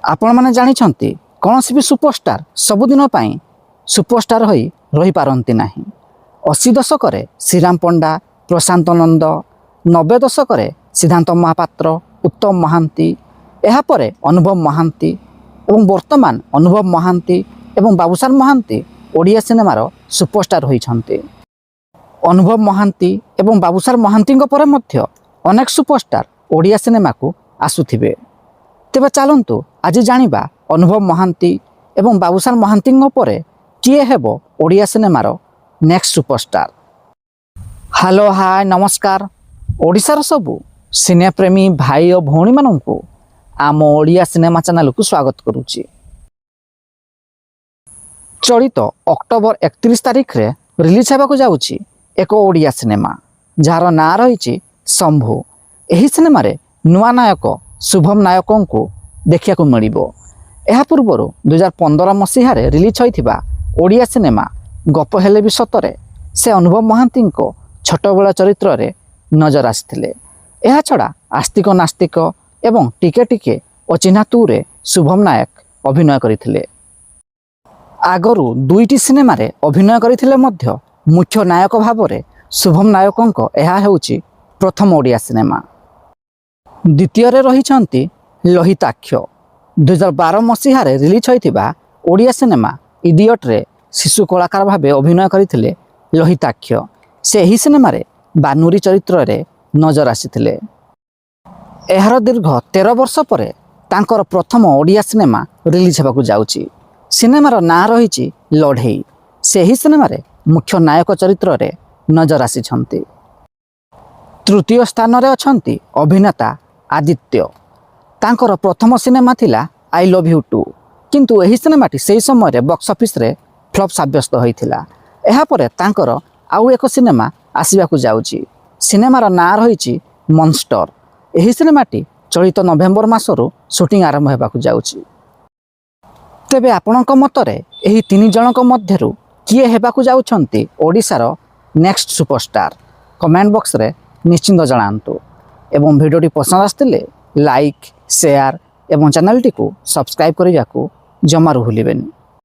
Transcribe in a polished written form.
आपण माने जानिछंती कोनोसी भी सुपरस्टार सबुदिन पाई सुपरस्टार होई रही पारंती नाही। 80 दशक श्रीराम पंडा, प्रशांत नंद, 90 दशक सिद्धांत महापात्र, उत्तम महांती, एहापरे अनुभव महांती एवं वर्तमान अनुभव महांती एवं बाबूसार महांती ओडिया सिनेमार सुपरस्टार होइछंती। अनुभव महांती एवं बाबूसार महांती परे मध्य अनेक सुपरस्टार ओडिया सिनेमा को आसुथिबे। तेबे चलंतु आज जानिबा अनुभव महांती एवं बाबूसार महांती परे किए हेबो ओडिया सिनेमार नेक्स्ट सुपरस्टार। हेलो हाय नमस्कार। ओडिशार सबु सिने प्रेमी भाई और भौणी मानंकु आम ओडिया सिनेमा चैनल को स्वागत करुच्ची। चलित अक्टोबर 31 तारिख रे रिलीज हेबाकु जाउची एक ओडिया सिनेमा जार ना रही शंभु। एही सिनेमा रे नुआ नायक शुभम नायकों को देखिया को मिलिबो। एहा पूर्वर 2015 मसीह रिलीज होइथिबा ओडिया सिनेमा गप हेले भी सतरे से अनुभव महांती को छोट बेला चरित्र रे नजर आसिथिले। एहा छड़ा आस्तिक नास्तिक एवं टिके टिके अचिन्हा तू रे शुभम नायक अभिनय करिथिले। आगरू दुईटी सिनेमा रे अभिनय करिथिले मध्य मुख्य नायक भाव रे शुभम नायकों को एहा हेउची प्रथम ओडिया सिनेमा। द्वितीय रे रहिछंती लोहिताक्ष। 2012 मसीह रिलीज होइथिबा ओडिया सिनेमा इडियट रे शिशु कलाकार भावे अभिनय करिथिले लोहिताक्ष। से ही सिनेमा रे बानुरी चरित्र रे नजर आसिथिले। एहार दीर्घ 13 वर्ष परे तांकर प्रथम ओडिया सिनेमा रिलीज हेबाकु जाउची। सिनेमार ना रहिछि लढेई। से ही सिनेमा रे मुख्य नायक चरित्र रे नजर आसिछंती। तृतीय स्थान रे अछंती अभिनेता आदित्य। तांकर प्रथम सिनेमा थिला आई लव यू टू, किंतु एही सिनेमाटी सेही समय रे बॉक्स ऑफिस रे फ्लॉप साब्यस्त होइथिला। एहा परे तांकर आउ एक सिनेमा आसिबाकु जाउची। सिनेमार ना रहिछि मॉन्स्टर। एही सिनेमाटी चलित नवेम्बर मासरू शूटिंग आरंभ हेबाकु जाउची। तेबे आपणक मतरे एही तीन जनक मध्यरु किए हेबाकु जाउछंती ओडिशार नेक्स्ट सुपरस्टार कमेंट बॉक्स रे निश्चिंत जणांतु। एवं भिडियोटी पसंद आस्तिले लाइक शेयर एवं चैनल टी को सब्सक्राइब करियाकु जमारू भूलिबेनी।